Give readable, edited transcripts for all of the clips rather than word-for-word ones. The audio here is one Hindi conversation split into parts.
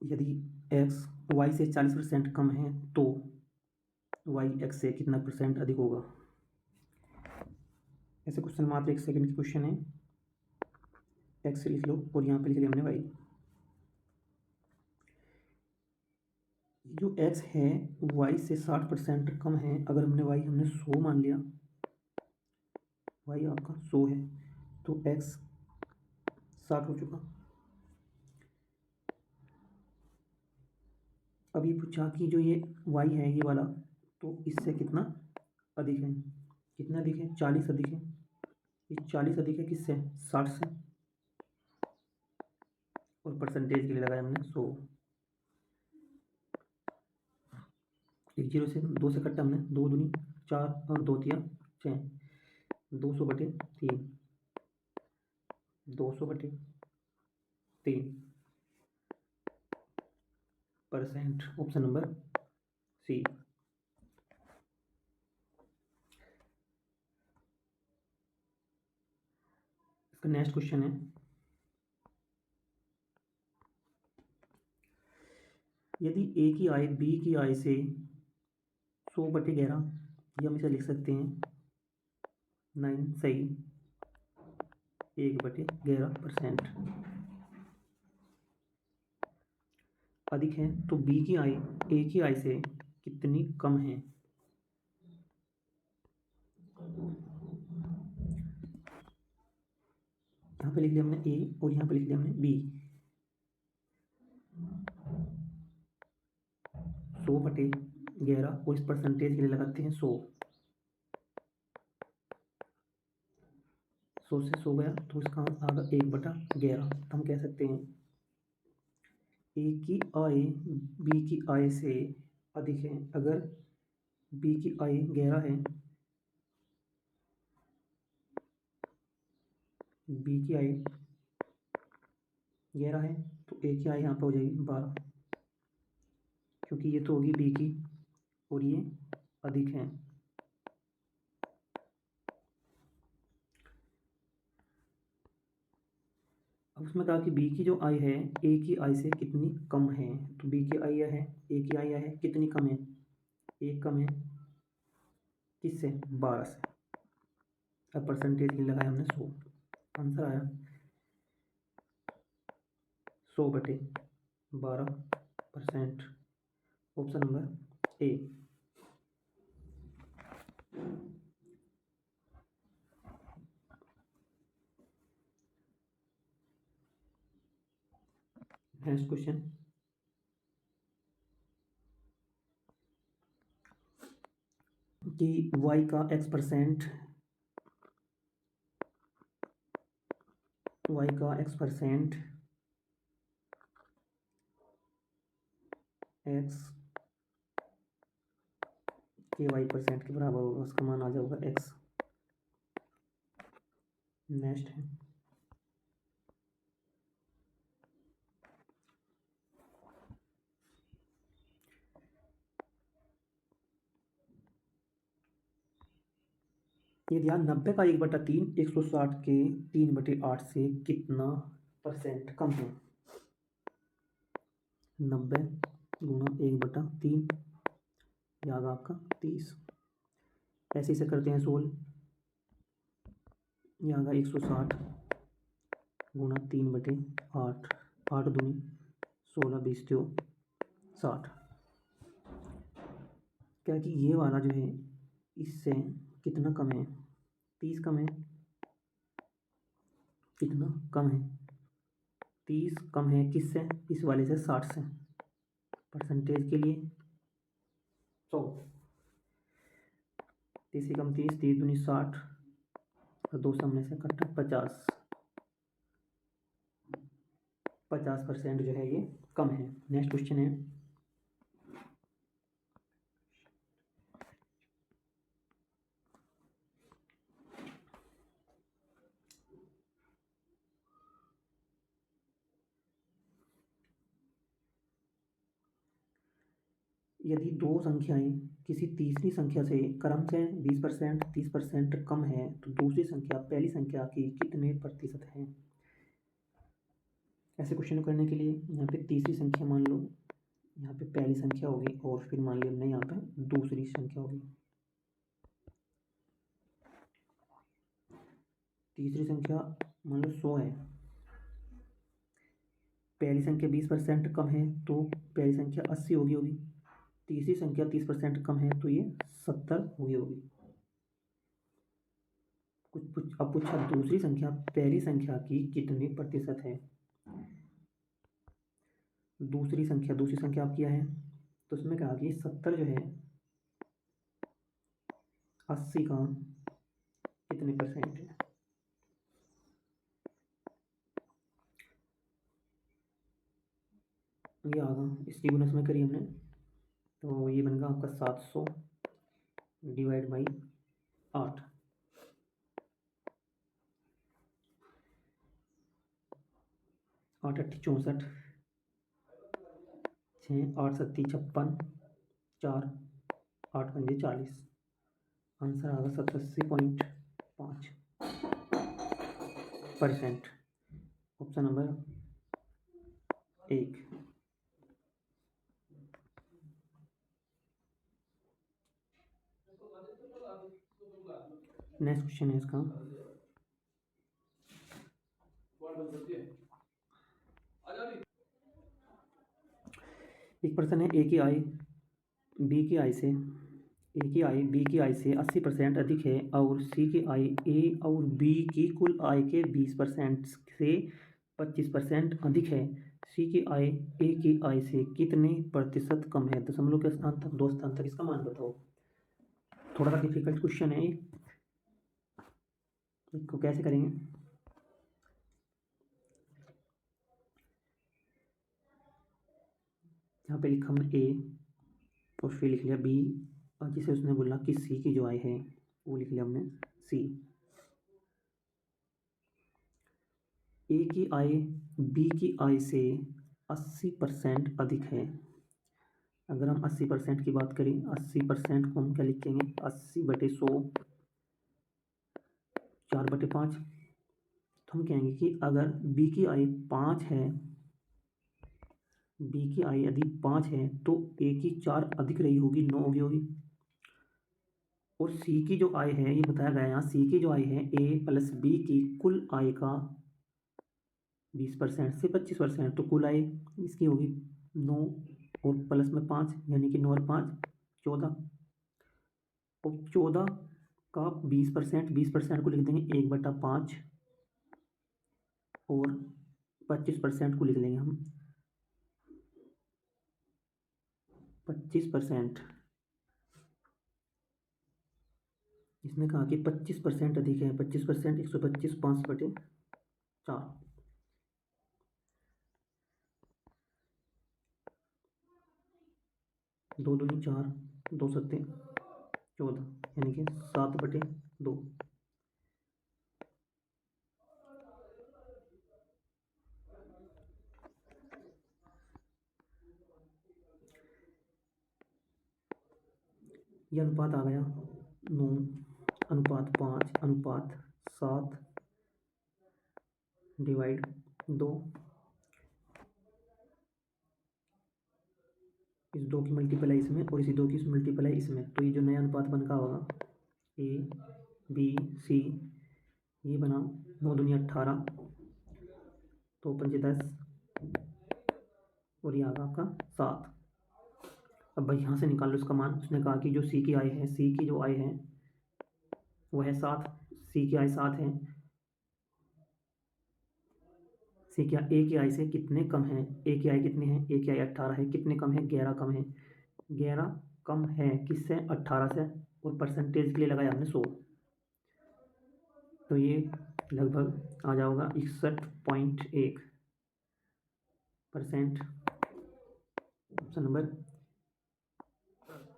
यदि x y से 40% कम है तो y x से कितना % अधिक होगा। ऐसे क्वेश्चन मात्र 1 सेकंड की क्वेश्चन है। x लिख लो और यहाँ पे लिख लिया हमने y। जो x है y से 60% कम है। अगर हमने y 100 मान लिया, y आपका 100 है तो x 60 हो चुका। अभी पूछा कि जो ये y है ये वाला, तो इससे कितना अधिक है। कितना अधिक है? 40 अधिक है। ये 40 अधिक है किससे? 60 से। और परसेंटेज के लिए लगाया हमने 100। एक 0 से 2 से कटा हमने, 2 दूनी 4 और 2 तिया 6, 200/3, 200/3 %। Option number C. इसका नेक्स्ट क्वेश्चन है, यदि ए की आय बी की आय से 100/11, ये हम इसे लिख सकते हैं 9 सही 1/11% अधिक है, तो बी की आय ए की आय से कितनी कम है। यहाँ पे लिख लिया हमने ए और यहाँ पे लिख लिया हमने बी। 100/11 और इस परसेंटेज के लिए लगाते हैं 100। 100 से 100 गया तो इसका आगा 1/11। तो हम कह सकते हैं ए की आय बी की आय से अधिक है। अगर बी की आय 11 है, बी की आय 11 है तो ए की आय यहाँ पे हो जाएगी 12, क्योंकि ये तो होगी बी की और ये अधिक है। अब उसमें कहा कि बी की जो आय है ए की आय से कितनी कम है। तो बी की आय यह है, ए की आय यह है, कितनी कम है? एक कम है किससे? 12 से। अब परसेंटेज के लिए लगाया हमने 100। आंसर आया 100/12%। Option number A. Next question, कि y का x%, y का x% x के y% के बराबर होगा। उसका मान आ जाएगा x। नेक्स्ट है, यदि यहाँ 90 का 1/3 160 के 3/8 से कितना % कम है। 90 गुणा 1/3 याद आपका 30। ऐसे से करते हैं 16, यहाँ 160 गुणा 3/8, 8 दूनी 16, 20 तो 60। क्या कि ये वाला जो है इससे कितना कम है? 30 कम है। कितना कम है? 30 कम है किससे? इस वाले से 60 से। परसेंटेज के लिए 100, 30 कम 30, 30 दूनी 60 और 2 सामने से कट्टा 50। 50% जो है ये कम है। नेक्स्ट क्वेश्चन है, यदि दो संख्याएं किसी तीसरी संख्या से क्रमशः 20%, 30% कम है तो दूसरी संख्या पहली संख्या की कितने प्रतिशत है। ऐसे क्वेश्चन करने के लिए यहाँ पे तीसरी संख्या मान लो, यहाँ पे पहली संख्या होगी और फिर मान ली हमने यहाँ पे दूसरी संख्या होगी। तीसरी संख्या मान लो 100 है, पहली संख्या 20% कम है तो पहली संख्या 80 होगी। तीसरी संख्या 30% कम है तो ये 70 होगी। अब पूछा दूसरी संख्या पहली संख्या की कितने प्रतिशत है। दूसरी संख्या आप क्या है, तो उसमें कहा कि 70 जो है 80 का कितने परसेंट है। ये आगा इसकी गुणा में करी हमने, तो ये बनेगा आपका 700 डिवाइड बाई 8। 8 8 64, 6 8 7 56, 4 8 5 40। आंसर आएगा 87.5%। Option number 1। नेक्स्ट क्वेश्चन है इसका, एक पर्सन है ए की आय बी की आय से 80% अधिक है और सी की आय ए और बी की कुल आय के 20% से 25% अधिक है। सी की आय ए की आय से कितने प्रतिशत कम है। दशमलव के स्थान तक 2 स्थान तक इसका मान बताओ। थोड़ा सा डिफिकल्ट क्वेश्चन है, इसको कैसे करेंगे। यहाँ पे लिखा हमने ए और फिर लिख लिया बी, और जिसे उसने बोला कि सी की जो आय है वो लिख लिया हमने सी। ए की आय बी की आय से 80% अधिक है। अगर हम 80% की बात करें, 80% को हम क्या लिखेंगे, 80/100 4/5। तो हम कहेंगे कि अगर बी की आय 5 है, बी की आय यदि 5 है तो ए की 4 अधिक रही होगी, 9 होगी। और सी की जो आय है, ये बताया गया है यहाँ, सी की जो आय है ए प्लस बी की कुल आय का 20% से 25%, तो कुल आय इसकी होगी 9 और प्लस में 5, यानी कि 9 और 5 14। और 14 का 20% को लिख देंगे 1/5 और 25% को लिख लेंगे हम 25%। इसने कहा कि 25% अधिक है, 25% 125 5/4। 2 दूनी 4, 2 सत्ते 14, यानी कि 7/2। यह अनुपात आ गया 9:5:7/2। इस 2 की मल्टीप्लाई इसमें और इसी 2 की मल्टीप्लाई इसमें, तो ये जो नया अनुपात बनका होगा ए बी सी, ये बना 9 दूनी 18, तो 5 10 और ये आगा आपका 7। अब भाई यहाँ से निकाल लो इसका मान। उसने कहा कि जो सी की आय है, सी की जो आय है वो है 7, सी की आय 7 है। सी की ए की आय से कितने कम है, ए की आय कितनी है, ए की आय 18 है, कितने कम है 11 कम है। 11 कम है किससे, 18 से, और परसेंटेज के लिए लगाया हमने 100, तो ये लगभग आ जाएगा 61.1%। Option number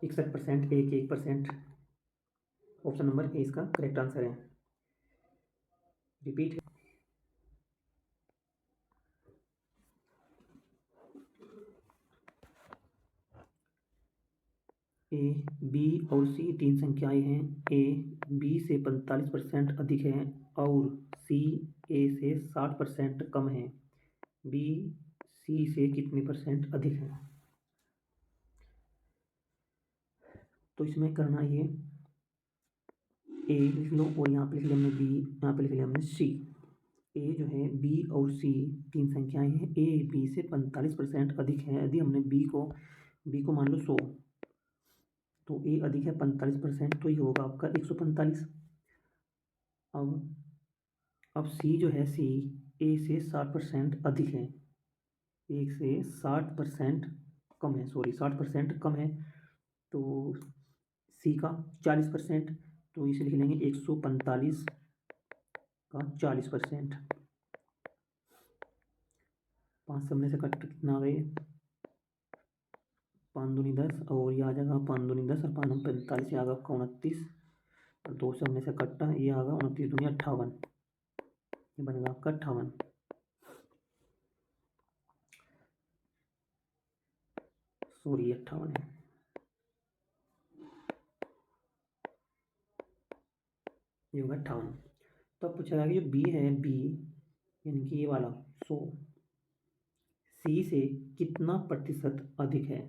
61%, 1%। Option number A इसका करेक्ट आंसर है। रिपीट, ए बी और सी 3 संख्याएं हैं। ए बी से 45% अधिक है और सी ए से 60% कम है। बी सी से कितने % अधिक है। तो इसमें करना ये ए लिख लो और यहाँ पे लिख लिया हमने बी, यहाँ पे लिख लिया हमने सी। ए जो है बी और सी तीन संख्याएं हैं, ए बी से 45% अधिक है। यदि हमने बी को मान लो 100, तो ए अधिक है 45%, तो ये होगा आपका 145। अब सी जो है सी ए से 60% अधिक है, ए से 60% कम है, 60% कम है। तो सी का 40%, तो इसे लिख लेंगे 145 का 40%। 5 से हमने से कट कितना आ गए, 5 दूनी 10 और ये आ जाएगा 5 दूनी 10 और 5 45, ये आ गया आपका 29 और 2 से हमने से कट्टा, ये आ गया 29 दूनी 58, ये बनेगा आपका 58। सॉरी 58 है, ये होगा 58। तो अब पूछा गया कि जो बी है, बी यानी कि ये वाला 100 सी से कितना प्रतिशत अधिक है।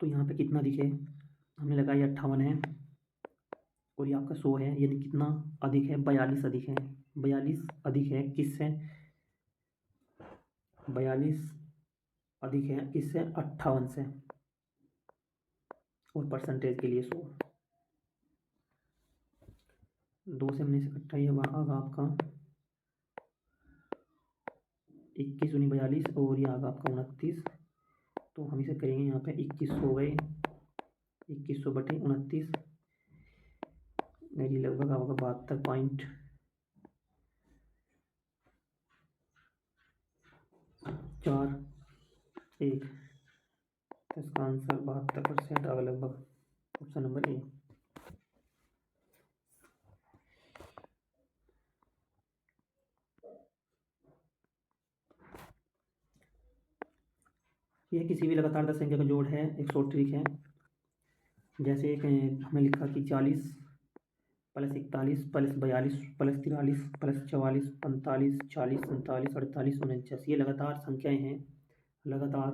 तो यहाँ पे कितना अधिक है, हमने लगाया 58 है और ये आपका 100 है, यानी कितना अधिक है, 42 अधिक है। 42 अधिक है किससे, 42 अधिक है किससे, 58 से, और परसेंटेज के लिए 100। 2 से हमने से कट्टा, ये आगा आपका 21 दूनी 42 और ये आगा आपका 29। तो हम इसे करेंगे यहाँ पे 21 हो गए, 2100 बटे 29, मेरी लगभग आपका 72.1, इसका आंसर 72% आगा, लगभग ऑप्शन नंबर ए। यह किसी भी लगातार 10 संख्या का जोड़ है, एक शॉर्ट ट्रिक है। जैसे एक हमने लिखा कि 40 + 41 + 42 + 43 + 44 45 40 47 48 49, ये लगातार संख्याएं हैं। लगातार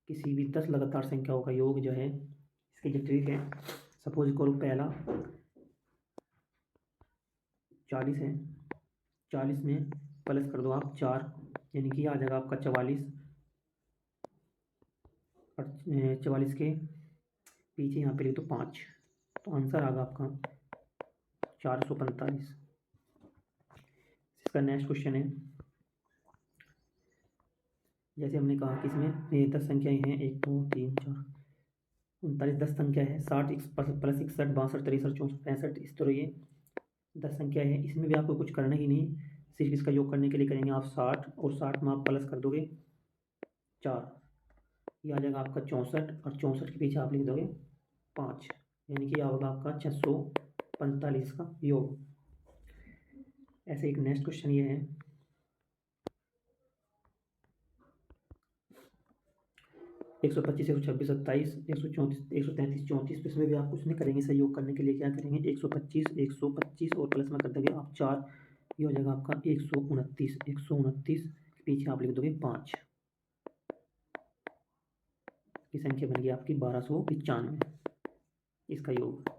किसी भी 10 लगातार संख्याओं का योग जो है, इसकी जो ट्रिक है, सपोज करो पहला 40 है, 40 में प्लस कर दो आप 4, यानी कि आ जाएगा आपका 44, और 44 के पीछे यहाँ पे लिख दो 5, तो आंसर आ गया आपका 445। इसका नेक्स्ट क्वेश्चन है, जैसे हमने कहा कि इसमें 10 संख्याएं हैं, 1 2 3 4 39, 10 संख्या है, 60 + 61 62 63 64 65, इस तरह ये 10 संख्या है। इसमें भी आपको कुछ करना ही नहीं, सिर्फ इसका योग करने के लिए करेंगे आप 60, और 60 में आप प्लस कर दोगे 4, ये आ जाएगा आपका 64, और 64 के पीछे आप लिख दोगे 5, यानी कि होगा आपका 645 का योग। ऐसे एक नेक्स्ट क्वेश्चन ये है, 125 126 27 134 133 34, तो इसमें भी आप कुछ नहीं करेंगे, इसे योग करने के लिए क्या करेंगे, 125 और प्लस में कर देंगे आप 4, ये हो जाएगा आपका 129, 129 के पीछे आप लिख दोगे 5, की संख्या बन गई आपकी 1295, इसका योग।